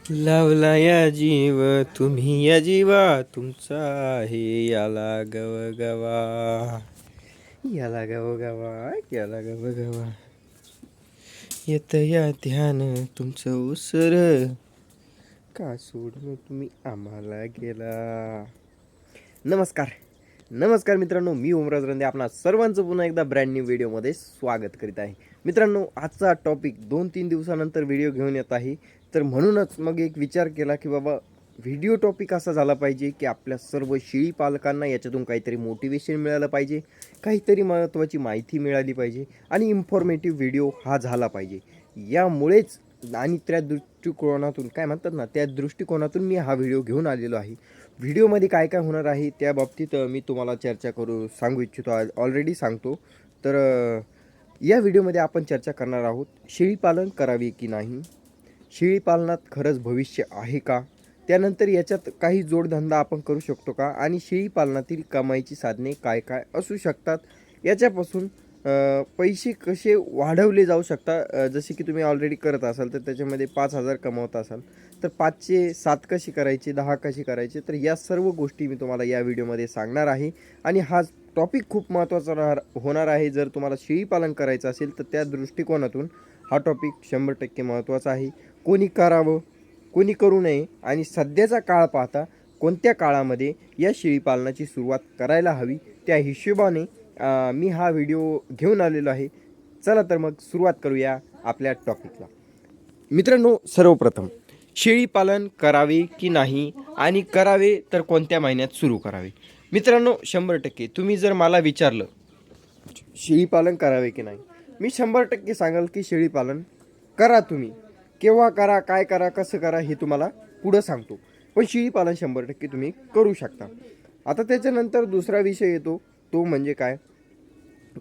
लावला या जीव तुम्ही या जीवा तुमचा आहे याला गव गवा येत या ध्यान तुमचं उसर का सोडून तुम्ही आम्हाला गेला. नमस्कार मित्रांनो, मी ओमराज रंदे आपणा सर्वांचं पुन्हा एकदा ब्रँड न्यू व्हिडिओमध्ये स्वागत करीत आहे. मित्रांनो, आजचा टॉपिक 2-3 दिवसानंतर व्हिडिओ घेऊन येत आहे. तर म्हणूनच मग एक विचार केला की बाबा व्हिडिओ टॉपिक असा झाला पाहिजे की आपल्या सर्व शेळी पालकांना याच्यातून काहीतरी मोटिवेशन मिळालं पाहिजे, काहीतरी महत्त्वाची माहिती मिळाली पाहिजे आणि इन्फॉर्मेटिव्ह व्हिडिओ हा झाला पाहिजे. यामुळेच आणि त्या दृष्टिकोनातून काय म्हणतात ना, त्या दृष्टिकोनातून मी हा व्हिडिओ घेऊन आलेलो आहे. व्हिडिओमध्ये काय काय होणार आहे त्या बाबतीत मी तुम्हाला चर्चा सांगू इच्छितो. ऑलरेडी सांगतो. तर या व्हिडिओमध्ये आपण चर्चा करणार आहोत, शेळीपालन करावे की नाही, शेळीपालनात खरंच भविष्य आहे का, त्यानंतर याच्यात काही जोडधंदा आपण करू शकतो का, आणि शेळीपालनातील कमाईची साधने काय काय असू शकतात, याच्यापासून पैसे कसे वाढवले जाऊ शकतात. जसे की तुम्ही ऑलरेडी करत असाल तर त्याच्यामध्ये 5,000 कमावत असाल तर 5चे 7 कशी करायची, 10 कशी करायची, तर या सर्व गोष्टी मी तुम्हाला या व्हिडिओमध्ये सांगणार आहे. आणि हा टॉपिक खूप महत्त्वाचा होणार आहे. जर तुम्हाला शेळीपालन करायचं असेल तर त्या दृष्टिकोनातून हा टॉपिक 100% महत्त्वाचा आहे. कोणी करावं, कोणी करू नये, आणि सध्याचा काळ पाहता कोणत्या काळामध्ये या शेळीपालनाची सुरुवात करायला हवी, त्या हिशोबाने मी हा व्हिडिओ घेऊन आलेलो आहे. चला तर मग सुरुवात करूया आपल्या टॉपिकला. मित्रांनो, सर्वप्रथम शेळीपालन करावे की नाही, आणि करावे तर कोणत्या महिन्यात सुरू करावे. मित्रांनो, 100% तुम्ही जर मला विचारलं शेळीपालन करावे की नाही, मी 100% सांगाल की शेळीपालन करा. तुम्ही केव्हा करा, काय करा, कसं करा हे तुम्हाला पुढं सांगतो. पण शेळीपालन 100% तुम्ही करू शकता. आता त्याच्यानंतर दुसरा विषय येतो, तो म्हणजे काय,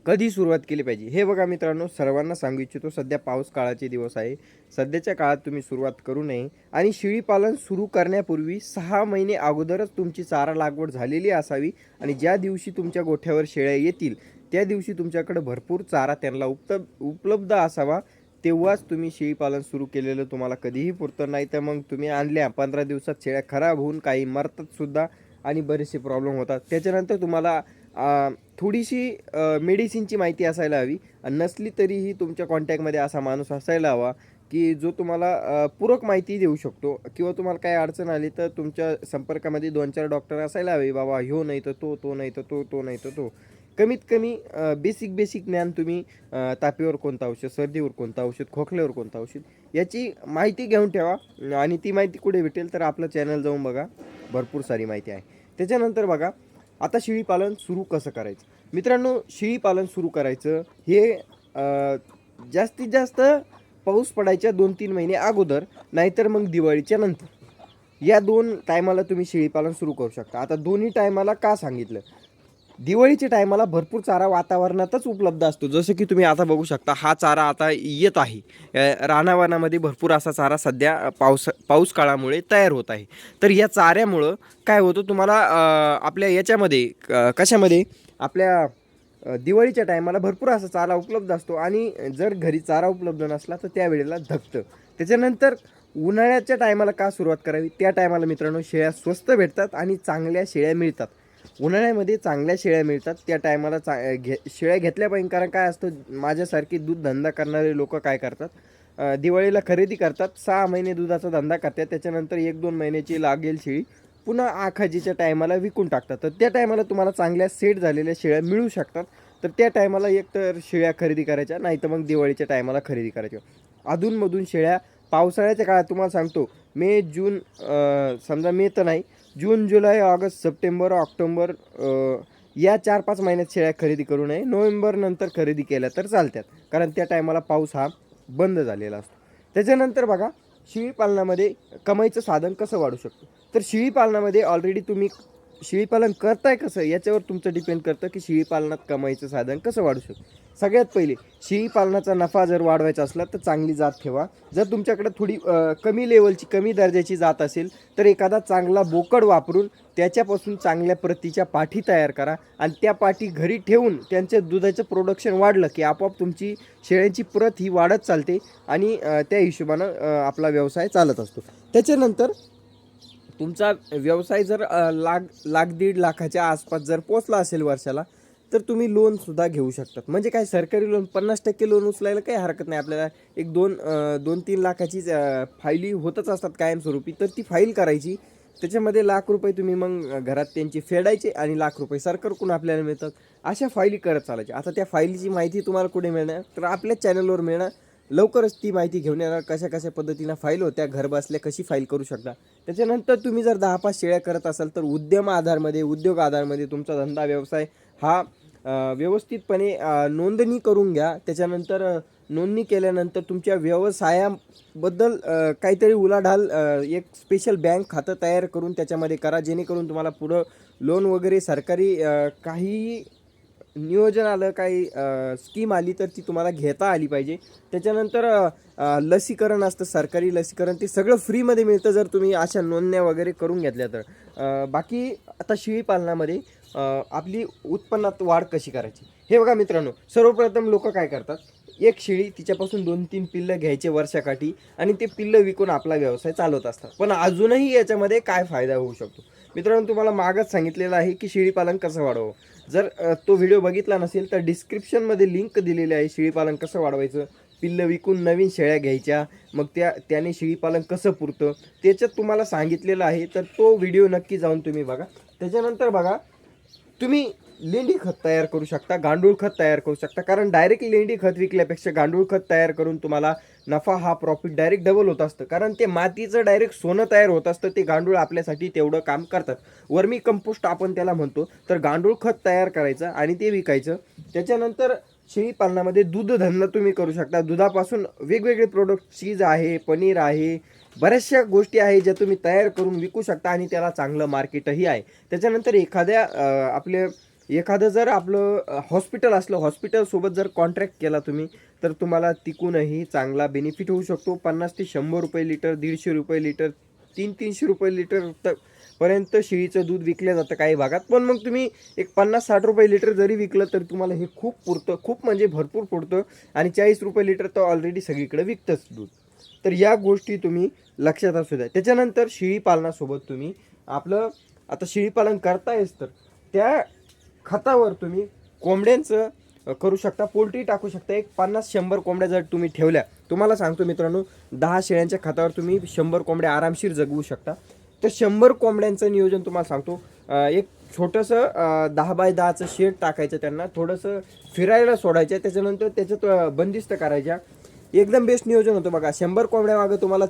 कधी सुरुवात केली पाहिजे. हे बघा मित्रांनो, सर्वांना सांगू इच्छितो, सध्या पाऊस काळाचे दिवस आहे. सध्याच्या काळात तुम्ही सुरुवात करू नये, आणि शेळीपालन सुरू करण्यापूर्वी 6 महिने अगोदरच तुमची चारा लागवड झालेली असावी. आणि ज्या दिवशी तुमच्या गोठ्यावर शेळ्या येतील त्या दिवशी तुमच्याकडे भरपूर चारा त्यांना उपलब्ध असावा. तेव्हाच तुम्ही शेळीपालन सुरू केलेलं तुम्हाला कधीही पुरतं. नाही तर मग तुम्ही आणल्या 15 दिवसात शेळ्या खराब होऊन काही मरतात सुद्धा, आणि बरेचसे प्रॉब्लेम होतात. त्याच्यानंतर तुम्हाला थोडीशी मेडिसिनची माहिती असायला हवी. नसली तरीही तुमच्या कॉन्टॅक्टमध्ये असा माणूस असायला हवा की जो तुम्हाला पूरक माहिती देऊ शकतो, किंवा तुम्हाला काय अडचण आली तर तुमच्या संपर्कामध्ये 2-4 डॉक्टर असायला हवे. बाबा ह्यो नाही तर तो नाही तर तो नाही तर तो. कमीत कमी बेसिक ज्ञान तुम्ही तापेवर कोणतं औषध, सर्दीवर कोणतं औषध, खोकल्यावर कोणतं औषध, याची माहिती घेऊन ठेवा. आणि ती माहिती कुठे भेटेल तर आपलं चॅनल जाऊन बघा, भरपूर सारी माहिती आहे. त्याच्यानंतर बघा, आता शेळीपालन सुरू कसं करायचं. मित्रांनो, शेळीपालन सुरू करायचं हे जास्तीत जास्त पाऊस पडायच्या 2-3 महिने अगोदर, नाहीतर मग दिवाळीच्या नंतर, या 2 टायमाला तुम्ही शेळीपालन सुरू करू शकता. आता दोन्ही टायमाला का सांगितलं, दिवाळीच्या टायमाला भरपूर चारा वातावरणातच उपलब्ध असतो. जसं की तुम्ही आता बघू शकता, हा चारा आता येत आहे. रानावनामध्ये भरपूर असा चारा सध्या पाऊस काळामुळे तयार होत आहे. तर या चाऱ्यामुळं काय होतं, तुम्हाला आपल्या याच्यामध्ये कशामध्ये आपल्या दिवाळीच्या टायमाला भरपूर असा चारा उपलब्ध असतो. आणि जर घरी चारा उपलब्ध नसला तर त्यावेळेला धकतं. त्याच्यानंतर उन्हाळ्याच्या टायमाला का सुरुवात करावी, त्या टायमाला मित्रांनो शेळ्या स्वस्त भेटतात आणि चांगल्या शेळ्या मिळतात. उन्हाळ्यामध्ये चांगल्या शेळ्या मिळतात, त्या टायमाला शेळ्या घेतल्या पाहिजे. कारण काय असतं, माझ्यासारखे दूध धंदा करणारे लोक काय करतात, दिवाळीला खरेदी करतात, 6 महिने दुधाचा धंदा करतात, त्याच्यानंतर 1-2 महिन्याची लागेल शेळी पुन्हा आखाजीच्या टायमाला विकून टाकतात. तर त्या टायमाला तुम्हाला चांगल्या सेट झालेल्या शेळ्या मिळू शकतात. तर त्या टायमाला एक तर शेळ्या खरेदी करायच्या, नाही तर मग दिवाळीच्या टायमाला खरेदी करायच्या. अधूनमधून शेळ्या पावसाळ्याच्या काळात तुम्हाला सांगतो, मे जून, समजा मे तर नाही, जून जुलै ऑगस्ट सप्टेंबर ऑक्टोबर, या 4-5 महिन्यात शेळ्या खरेदी करू नये. नोव्हेंबर नंतर खरेदी केल्या तर चालतात, कारण त्या टायमाला पाऊस हा बंद झालेला असतो. त्याच्यानंतर बघा, शेळीपालनामध्ये कमाईचं साधन कसं वाढू शकतो. तर शेळीपालनामध्ये ऑलरेडी तुम्ही शेळीपालन करताय कसं, याच्यावर तुमचं डिपेंड करतं की शेळीपालनात कमाईचं साधन कसं वाढू शकतं. सगळ्यात पहिले, शेळीपालनाचा नफा जर वाढवायचा असला तर चांगली जात ठेवा. जर तुमच्याकडे थोडी कमी लेवलची, कमी दर्जाची जात असेल तर एखादा चांगला बोकड वापरून त्याच्यापासून चांगल्या प्रतीच्या पाठी तयार करा, आणि त्या पाठी घरी ठेवून त्यांचं दुधाचं प्रोडक्शन वाढलं की आपोआप तुमची शेळ्यांची प्रत ही वाढत चालते, आणि त्या हिशोबानं आपला व्यवसाय चालत असतो. त्याच्यानंतर तुमचा व्यवसाय जर लाख दीड लाखाच्या आसपास जर पोचला असेल वर्षाला, तर तुम्ही लोनसुद्धा घेऊ शकतात. म्हणजे काय, सरकारी लोन 50% लोन उचलायला काही हरकत नाही आपल्याला. एक 2-3 लाखाची फायली होतच असतात कायमस्वरूपी, तर ती फाईल करायची. त्याच्यामध्ये लाख रुपये तुम्ही मग घरात त्यांची फेडायचे आणि लाख रुपये सरकारकडून आपल्याला मिळतात. अशा फायली करत चालायच्या. आता त्या फाईलीची माहिती तुम्हाला कुठे मिळणार, तर आपल्याच चॅनलवर मिळणार. लवकरच ती माहिती घेऊन येणार, कशा कशा पद्धतीनं फाईल होत्या, घर बसल्या कशी फाईल करू शकता. त्याच्यानंतर तुम्ही जर 10-5 शेळ्या करत असाल, तर उद्यम आधारमध्ये, उद्योग आधारमध्ये तुमचा धंदा व्यवसाय हा व्यवस्थितपणे नोंदणी करून घ्या. त्याच्यानंतर नोंदणी केल्यानंतर तुमच्या व्यवसायाबद्दल काहीतरी उलाढाल एक स्पेशल बँक खातं तयार करून त्याच्यामध्ये करा, जेणेकरून तुम्हाला पुढं लोन वगैरे सरकारी काही नियोजन आलं, काही स्कीम आली तर ती तुम्हाला घेता आली पाहिजे. त्याच्यानंतर लसीकरण असतं, सरकारी लसीकरण, ते सगळं फ्रीमध्ये मिळतं जर तुम्ही अशा नोंदण्या वगैरे करून घेतल्या तर. बाकी आता शेळी पालनामध्ये आपली उत्पन्नात वाढ कशी करायची, हे बघा मित्रांनो. सर्वप्रथम लोक काय करतात, एक शेळी तिच्यापासून 2-3 पिल्लं घ्यायचे वर्षाकाठी आणि ते पिल्लं विकून आपला व्यवसाय चालवत असतात. पण अजूनही याच्यामध्ये काय फायदा होऊ शकतो मित्रांनो, तुम्हाला मागच सांगितलेलं आहे की शेळीपालन कसं वाढवावं. जर तो व्हिडिओ बघितला नसेल तर डिस्क्रिप्शनमध्ये लिंक दिलेली आहे, शेळीपालन कसं वाढवायचं, पिल्लं विकून नवीन शेळ्या घ्यायच्या, मग त्याने शेळीपालन कसं पुरतं त्याच्यात तुम्हाला सांगितलेलं आहे. तर तो व्हिडिओ नक्की जाऊन तुम्ही बघा. त्याच्यानंतर बघा, तुम्ही लेंडी खत तयार करू शकता, गांडूळ खत तयार करू शकता. कारण डायरेक्ट लेंडी खत विकल्यापेक्षा गांडूळ खत तयार करून तुम्हाला नफा हा प्रॉफिट डायरेक्ट डबल होत असतं. कारण ते मातीचं डायरेक्ट सोनं तयार होत असतं. ते गांडूळ आपल्यासाठी तेवढं काम करतात. वर्मी कंपोस्ट आपण त्याला म्हणतो. तर गांडूळ खत तयार करायचं आणि ते विकायचं. त्याच्यानंतर शेळी पालनामध्ये दूधधंदा तुम्ही करू शकता. दुधापासून वेगवेगळे प्रोडक्ट, चीज आहे, पनीर आहे, बऱ्याचशा गोष्टी आहे ज्या तुम्ही तयार करून विकू शकता आणि त्याला चांगलं मार्केटही आहे. त्याच्यानंतर एखादं जर आपलं हॉस्पिटल असलं, हॉस्पिटलसोबत जर कॉन्ट्रॅक्ट केला तुम्ही, तर तुम्हाला तिकूनही चांगला बेनिफिट होऊ शकतो. 50 ते 100 रुपये लिटर, 150 रुपये लिटर, 300-300 रुपये लिटर पर्यंत शेळीचं दूध विकलं जातं काही भागात. पण मग तुम्ही एक 50-60 रुपये लिटर जरी विकलं तरी तुम्हाला हे खूप पुरतं, खूप म्हणजे भरपूर पुरतं. आणि 40 रुपये लिटर तर ऑलरेडी सगळीकडे विकतंच दूध. तर या गोष्टी तुम्ही लक्षात असू द्या. त्याच्यानंतर शेळी पालनासोबत तुम्ही आपलं आता शेळीपालन करतायच तर त्या खतावर तुम्ही कोंबड्यांचं करू शकता, पोल्ट्री टाकू शकता. एक 50-100 कोंबड्या जर तुम्ही ठेवल्या, तुम्हाला सांगतो मित्रांनो, 10 शेळ्यांच्या खतावर तुम्ही 100 कोंबड्या आरामशीर जगवू शकता. तर 100 कोंबड्यांचं नियोजन तुम्हाला सांगतो. एक छोटंसं 10x10चं शेड टाकायचं, त्यांना थोडंसं फिरायला सोडायचं, त्याच्यानंतर त्याच्यात बंदिस्त करायच्या. एकदम बेस्ट नियोजन होतं बघा. 100 कोंबड्या मागं तुम्हाला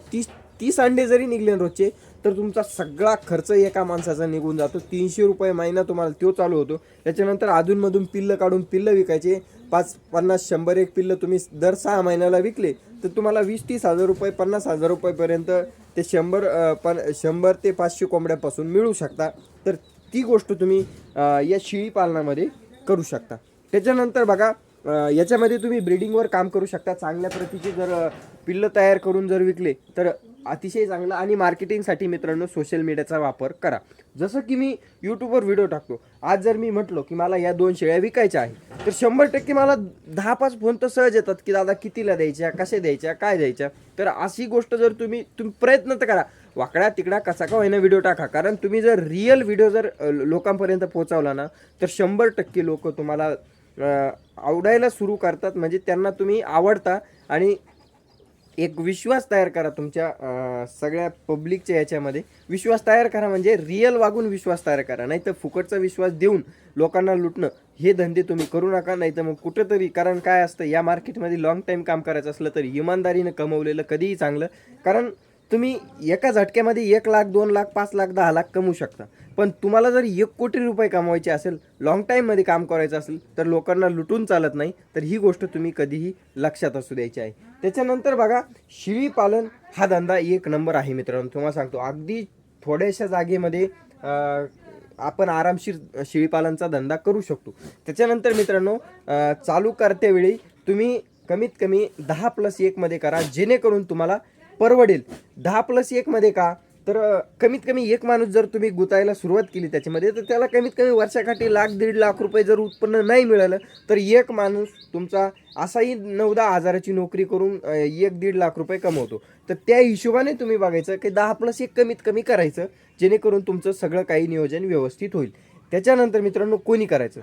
30 अंडे जरी निघले रोजचे, तर तुमचा सगळा खर्च एका माणसाचा निघून जातो. 300 रुपये महिना तुम्हाला तो चालू होतो. त्याच्यानंतर अधूनमधून पिल्लं काढून पिल्लं विकायचे. 50-100 एक पिल्लं तुम्ही दर 6 महिन्याला विकले तर तुम्हाला 20-30 हजार रुपये, 50 हजार रुपयेपर्यंत ते 100 ते 500 कोंबड्यापासून मिळू शकता. तर ती गोष्ट तुम्ही या शेळी पालनामध्ये करू शकता. त्याच्यानंतर बघा, याच्यामध्ये तुम्ही ब्रीडिंगवर काम करू शकता. चांगल्या प्रतीचे जर पिल्लं तयार करून जर विकले तर अतिशय चांगलं. आणि मार्केटिंगसाठी मित्रांनो सोशल मीडियाचा वापर करा. जसं की मी यूट्यूबवर व्हिडिओ टाकतो. आज जर मी म्हटलो की मला या 2 शेळ्या विकायच्या आहे, तर 100% मला 10-5 फोन तर सहज येतात की दादा कितीला द्यायच्या, कशा द्यायच्या, काय द्यायच्या. तर अशी गोष्ट जर तुम्ही प्रयत्न तर करा, वाकड्या तिकडा कसा का होईना व्हिडिओ टाका. कारण तुम्ही जर रिअल व्हिडिओ जर लोकांपर्यंत पोहोचवला ना, तर 100% लोक तुम्हाला आवडायला सुरू करतात. म्हणजे त्यांना तुम्ही आवडता आणि एक विश्वास तयार करा तुमच्या सगळ्या पब्लिकच्या याच्यामध्ये. विश्वास तयार करा म्हणजे रिअल वागून विश्वास तयार करा. नाही तर फुकटचा विश्वास देऊन लोकांना लुटणं हे धंदे तुम्ही करू नका. नाही तर मग कुठंतरी, कारण काय असतं या मार्केटमध्ये लॉंग टाईम काम करायचं असलं तर इमानदारीनं कमवलेलं कधीही चांगलं. कारण तुम्ही एका झटक्यामध्ये 1 लाख, 2 लाख, 5 लाख, 10 लाख कमवू शकता. पण तुम्हाला जर 1 कोटी रुपये कमवायचे असेल, लॉंग टाईममध्ये काम करायचं असेल, तर लोकांना लुटून चालत नाही. तर ही गोष्ट तुम्ही कधीही लक्षात असू द्यायची आहे. त्याच्यानंतर बघा, शेळी पालन हा धंदा 1 नंबर आहे मित्रांनो. तुम्हाला सांगतो अगदी थोड्याशा जागेमध्ये आपण आरामशीर शेळीपालनचा धंदा करू शकतो. त्याच्यानंतर मित्रांनो, चालू करतेवेळी तुम्ही कमीत कमी 10+1 मध्ये करा, जेणेकरून तुम्हाला परवडेल. 10+1 मध्ये का, तर कमीत कमी एक माणूस जर तुम्ही गुतायला सुरुवात केली त्याच्यामध्ये, तर त्याला कमीत कमी वर्षाकाठी 1,00,000-1,50,000 जर उत्पन्न नाही मिळालं, तर एक माणूस तुमचा असाही 9-10 हजाराची नोकरी करून 1-1.5 लाख रुपये कमवतो. तर त्या हिशोबाने तुम्ही बघायचं की 10+1 कमीत कमी करायचं, जेणेकरून तुमचं सगळं काही नियोजन व्यवस्थित होईल. त्याच्यानंतर मित्रांनो कोणी करायचं,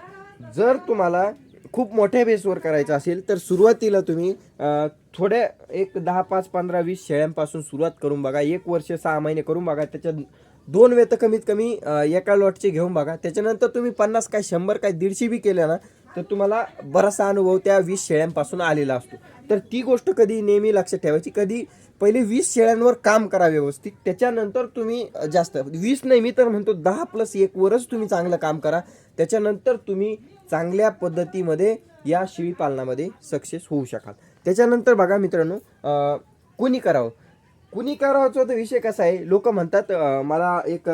जर तुम्हाला खूप मोठ्या बेसवर करायचं असेल तर सुरुवातीला तुम्ही थोड्या एक 10, 5, 15, 20 शेळ्यांपासून सुरुवात करून बघा. 1 वर्ष 6 महिने करून बघा. त्याच्यात 2 वेत कमीत कमी एका लॉटचे घेऊन बघा. त्याच्यानंतर तुम्ही 50 काय 100 काय 150 बी केल्या ना, तर तुम्हाला बराचसा अनुभव त्या 20 शेळ्यांपासून आलेला असतो. तर ती गोष्ट कधी नेहमी लक्षात ठेवायची. कधी पहिले 20 शेळ्यांवर काम करा व्यवस्थित, त्याच्यानंतर तुम्ही जास्त 20 नाही, मी तर म्हणतो 10+1 वरच तुम्ही चांगलं काम करा. त्याच्यानंतर तुम्ही चांगल्या पद्धतीमध्ये या शेळी पालनामध्ये सक्सेस होऊ शकाल. त्याच्यानंतर बघा मित्रांनो, कुणी करावं, कुणी करावंचा तर विषय कसा आहे, लोक म्हणतात मला एक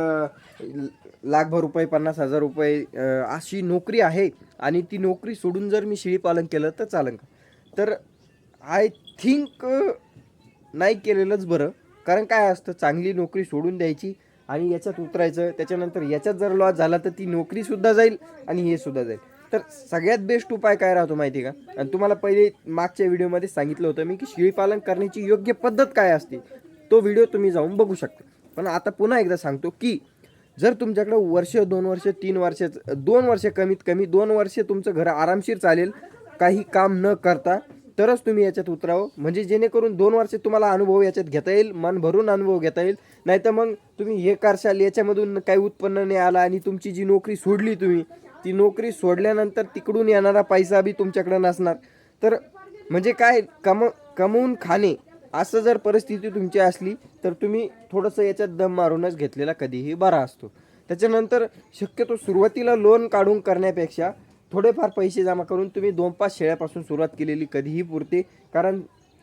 लाखभर रुपये 50,000 रुपये अशी नोकरी आहे आणि ती नोकरी सोडून जर मी शेळी पालन केलं तर चालेल का? तर आय थिंक नाही केलेलंच बरं. कारण काय असतं, चांगली नोकरी सोडून द्यायची आणि याच्यात उतरायचं. त्याच्यानंतर याच्यात जर लॉस झाला तर ती नोकरीसुद्धा जाईल आणि हे सुद्धा जाईल. तर सगळ्यात बेस्ट उपाय काय राहतो माहिती आहे का? आणि तुम्हाला पहिले मागच्या व्हिडिओमध्ये सांगितलं होतं मी की शेळी पालन करण्याची योग्य पद्धत काय असते, तो व्हिडिओ तुम्ही जाऊन बघू शकता. पण आता पुन्हा एकदा सांगतो की जर तुमच्याकडे वर्ष 2 वर्ष 3 वर्ष 2 वर्ष कमीत कमी 2 वर्ष तुमचं घर आरामशीर चालेल काही काम न करता, तरच तुम्ही याच्यात उतरावं. म्हणजे जेणेकरून 2 वर्ष तुम्हाला अनुभव याच्यात घेता येईल, मन भरून अनुभव घेता येईल. नाही तर मग तुम्ही हे करशाल, याच्यामधून काही उत्पन्न नाही आला आणि तुमची जी नोकरी सोडली तुम्ही, ती नोकरी सोडल्यानंतर तिकडून येणारा पैसा बी तुमच्याकडे नसणार. तर म्हणजे काय कमवून खाणे असं जर परिस्थिती तुमची असली तर तुम्ही थोडंसं याच्यात दम मारूनच घेतलेला कधीही बरा असतो. त्याच्यानंतर शक्यतो सुरुवातीला लोन काढून करण्यापेक्षा थोडेफार पैसे जमा करून तुम्ही 2-5 शेळ्यापासून सुरुवात केलेली कधीही पुरते. कारण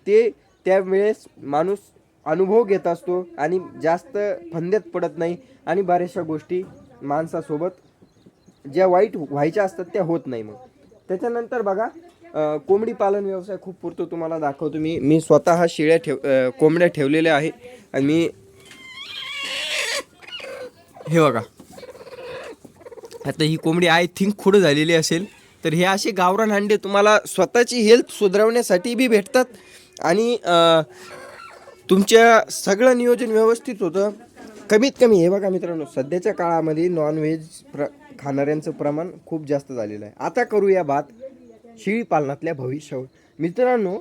ते त्यावेळेस माणूस अनुभव घेत असतो आणि जास्त फंद्यात पडत नाही आणि बऱ्याचशा गोष्टी माणसासोबत ज्या वाईट व्हायच्या असतात त्या होत नाही. मग त्याच्यानंतर बघा, कोंबडी पालन व्यवसाय खूप पुरतो. तुम्हाला दाखवतो मी स्वतः शेळ्या कोंबड्या ठेवलेल्या आहे आणि मी हे बघा, आता ही कोंबडी आय थिंक खुड झालेली असेल. तर हे असे गावरान अंडे तुम्हाला स्वतःची हेल्थ सुधारवण्यासाठी बी भेटतात आणि तुमच्या सगळं नियोजन व्यवस्थित होतं. कमीत कमी हे बघा मित्रांनो, सध्याच्या काळामध्ये नॉनव्हेज खाणाऱ्यांचं प्रमाण खूप जास्त झालेलं आहे. आता करूया बात शेळी पालनातल्या भविष्यावर. मित्रांनो,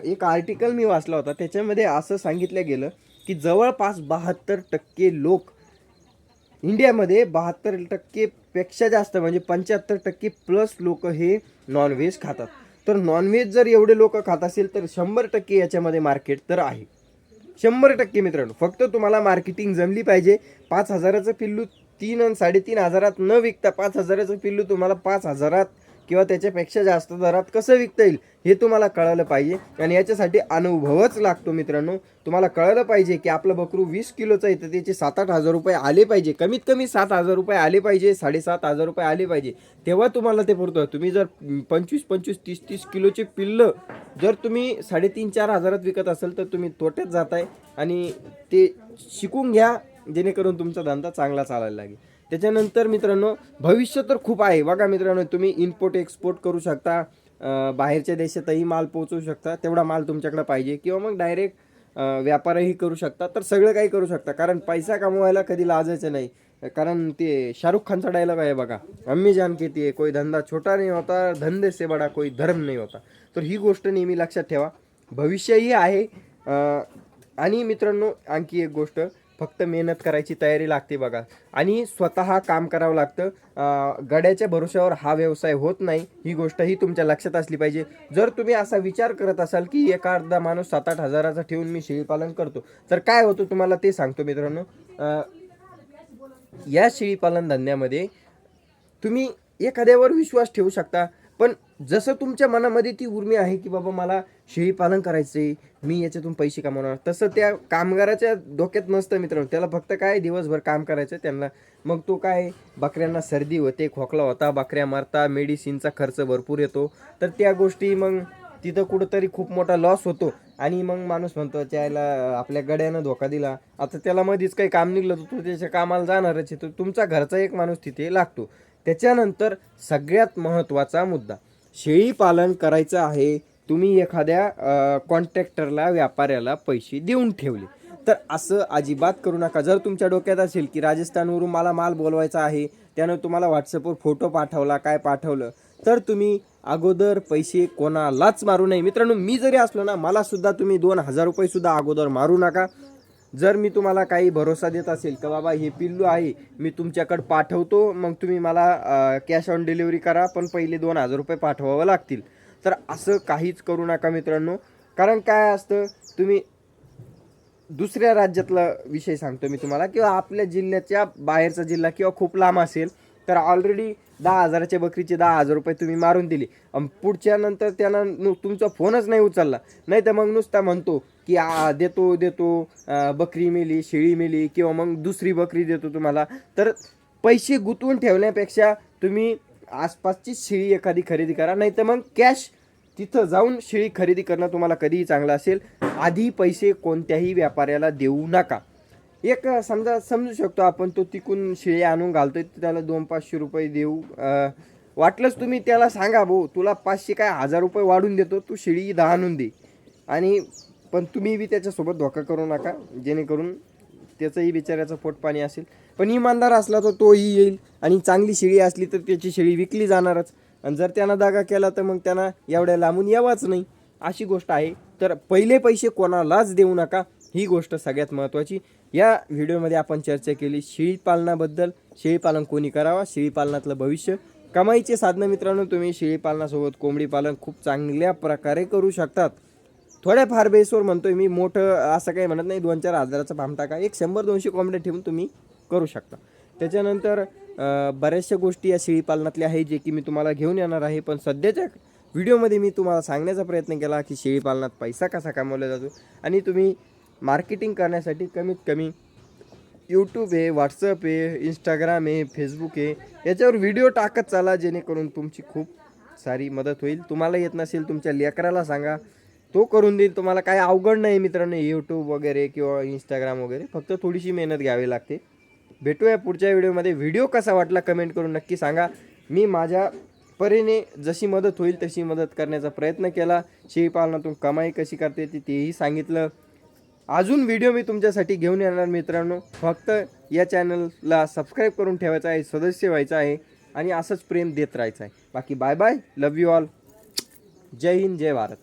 एक आर्टिकल मी वाचला होता, त्याच्यामध्ये असं सांगितलं गेलं की जवळपास 72% लोक इंडियामध्ये, 72% पेक्षा जास्त म्हणजे 75% प्लस लोक हे नॉनव्हेज खातात. तर नॉनव्हेज जर एवढे लोक खात असेल तर 100% याच्यामध्ये मार्केट तर आहे. 100% मित्रांनो, फक्त तुम्हाला मार्केटिंग जमली पाहिजे. 5,000चं पिल्लू 3 आणि 3.5 हजारात न विकता 5,000चं पिल्लू तुम्हाला 5,000 किंवा त्याच्यापेक्षा जास्त दरात कसं विकता येईल हे तुम्हाला कळालं पाहिजे. आणि याच्यासाठी अनुभवच लागतो मित्रांनो. तुम्हाला कळलं पाहिजे की आपलं बकरू 20 किलोचं आहे तर त्याचे 7-8 हजार रुपये आले पाहिजे, कमीत कमी 7 हजार रुपये आले पाहिजे, 7.5 हजार रुपये आले पाहिजे, तेव्हा तुम्हाला ते पुरतं. तुम्ही जर 25-25, 30-30 किलोचे पिल्लं जर तुम्ही 3.5-4 हजारात विकत असेल तर तुम्ही तोट्यात जाताय. आणि ते शिकून घ्या जेणेकरून तुमचा धंदा चांगला चालायला लागेल. त्याच्यानंतर मित्रांनो, भविष्य तर खूप आहे. बघा मित्रांनो, तुम्ही इम्पोर्ट एक्सपोर्ट करू शकता, बाहेरच्या देशातही माल पोहोचवू शकता, तेवढा माल तुमच्याकडे पाहिजे, किंवा मग डायरेक्ट व्यापारही करू शकता. तर सगळं काही करू शकता, कारण पैसा कमवायला कधी लाजायचं नाही. कारण ते शाहरुख खानचा डायलॉग आहे बघा, अम्मी जान कहती है कोई धंदा छोटा नहीं होता, धंदे से बडा कोई धर्म नहीं होता. तर ही गोष्ट नेहमी लक्षात ठेवा. भविष्यही आहे. आणि मित्रांनो, आणखी एक गोष्ट, फक्त मेहनत करायची तयारी लागते बघा, आणि स्वतः काम करावं लागतं. गड्याच्या भरोश्यावर हा व्यवसाय होत नाही, ही गोष्टही तुमच्या लक्षात असली पाहिजे. जर तुम्ही असा विचार करत असाल की एखादा माणूस 7-8 हजाराचा ठेवून मी शेळीपालन करतो, तर काय होतं तुम्हाला ते सांगतो मित्रांनो. या शेळीपालन धंद्यामध्ये तुम्ही एखाद्यावर विश्वास ठेवू शकता, पण जसं तुमच्या मनामध्ये ती उर्मी आहे की बाबा मला शेळी पालन करायचे, मी याच्यातून पैसे कमवणार, तसं त्या कामगाराच्या डोक्यात नसतं मित्रांनो. त्याला फक्त काय दिवसभर काम करायचं त्यांना. मग तो काय, बकऱ्यांना सर्दी होते, खोकला होता, बकऱ्या मरता, मेडिसिनचा खर्च भरपूर येतो, तर त्या गोष्टी मग तिथं कुठंतरी खूप मोठा लॉस होतो. आणि मग माणूस म्हणतो त्याला आपल्या गड्यानं धोका दिला, आता त्याला मध्येच काही काम निघलं तर तो त्याच्या कामाला जाणारच आहे, तर तुमचा घरचा एक माणूस तिथे लागतो. त्याच्यानंतर सगळ्यात महत्त्वाचा मुद्दा, शेळी पालन करायचं आहे, तुम्ही एखाद्या कॉन्ट्रॅक्टरला व्यापाऱ्याला पैसे देऊन ठेवले, तर असं अजिबात करू नका. जर तुमच्या डोक्यात असेल की राजस्थानवरून मला माल बोलवायचा आहे, त्यानं तुम्हाला व्हॉट्सअपवर फोटो पाठवला, काय पाठवलं, तर तुम्ही अगोदर पैसे कोणालाच मारू नये. मित्रांनो, मी जरी असलो ना, मला सुद्धा तुम्ही 2,000 रुपये सुद्धा अगोदर मारू नका. जर मी तुम्हाला काही भरोसा देत असेल का बाबा हे पिल्लू आहे, मी तुमच्याकडे पाठवतो, मग तुम्ही मला कॅश ऑन डिलिव्हरी करा, पण पहिले 2,000 रुपये पाठवावं लागतील, तर असं काहीच करू नका मित्रांनो. कारण काय असतं, तुम्ही दुसऱ्या राज्यातला विषय सांगतो मी तुम्हाला, किंवा आपल्या जिल्ह्याच्या बाहेरचा जिल्हा किंवा खूप लांब असेल, तर ऑलरेडी 10,000च्या बकरीचे 10,000 रुपये तुम्ही मारून दिले, पुढच्या नंतर त्यानं तुमचा फोनच नाही उचलला, नाही तर मग नुसता म्हणतो की देतो देतो, बकरी मेली, शेळी मेली, किंवा मग दुसरी बकरी देतो तुम्हाला. तर पैसे गुंतवून ठेवण्यापेक्षा तुम्ही आसपासची शेळी एखादी खरेदी करा, नाही तर मग कॅश तिथं जाऊन शेळी खरेदी करणं तुम्हाला कधीही चांगलं असेल. आधी पैसे कोणत्याही व्यापाऱ्याला देऊ नका. एक समजू शकतो आपण, तो तिकून शेळी आणून घालतोय, त्याला 200-500 रुपये देऊ, वाटलंच तुम्ही त्याला सांगा, भाऊ तुला 500 काय 1,000 रुपये वाढून देतो, तू शेळी 10 आणून दे. आणि पण तुम्ही बी त्याच्यासोबत धोका करू नका, जेणेकरून त्याचंही बिचाऱ्याचं पोटपाणी असेल. पण इमानदार असला तर तोही येईल, आणि चांगली शेळी असली तर त्याची शेळी विकली जाणारच. आणि जर त्यानं दागा केला तर मग त्यांना एवढ्या लांबून यावाच नाही, अशी गोष्ट आहे. तर पहिले पैसे कोणालाच देऊ नका, ही गोष्ट सगळ्यात महत्त्वाची. या व्हिडिओमध्ये आपण चर्चा केली शेळीपालनाबद्दल. शेळीपालन कोणी करावा, शेळीपालनातलं भविष्य, कमाईचे साधनं. मित्रांनो, तुम्ही शेळीपालनासोबत कोंबडी पालन खूप चांगल्या प्रकारे करू शकतात. थोड्याफार बेसवर म्हणतोय मी, मोठं असं काही म्हणत नाही. 2-4 हजाराचा फार्म टाका, एक 100-200 कोंबड्या ठेवून तुम्ही करू शकता. त्याच्यानंतर बऱ्याचशा गोष्टी या शेळीपालनातल्या आहे जे की मी तुम्हाला घेऊन येणार आहे. पण सध्याच्या व्हिडिओमध्ये मी तुम्हाला सांगण्याचा प्रयत्न केला की शेळीपालनात पैसा कसा कमवला जातो, आणि तुम्ही मार्केटिंग करण्यासाठी कमीत कमी यूट्यूब आहे, व्हॉट्सअप आहे, इंस्टाग्राम आहे, फेसबुक आहे, याच्यावर व्हिडिओ टाकत चाला, जेणेकरून तुमची खूप सारी मदत होईल. तुम्हाला येत नसेल तुमच्या लेकराला सांगा, तो करून देईल. तुम्हाला काय अवघड नाही मित्रांनो, यूट्यूब वगैरे किंवा इंस्टाग्राम वगैरे, फक्त थोडीशी मेहनत घ्यावी लागते. भेटूया पुढच्या व्हिडिओमध्ये. व्हिडिओ कसा वाटला कमेंट करून नक्की सांगा. मी माझ्या परीने जशी मदत होईल तशी मदत करण्याचा प्रयत्न केला. शेळीपालनातून कमाई कशी करते तेही सांगितलं. अजून व्हिडिओ मी तुमच्यासाठी घेऊन येणार मित्रांनो. फक्त या चॅनलला सबस्क्राईब करून ठेवायचं आहे, सदस्य व्हायचं आहे, आणि असंच प्रेम देत राहायचं आहे. बाकी bye bye, love you all. जय हिंद, जय भारत.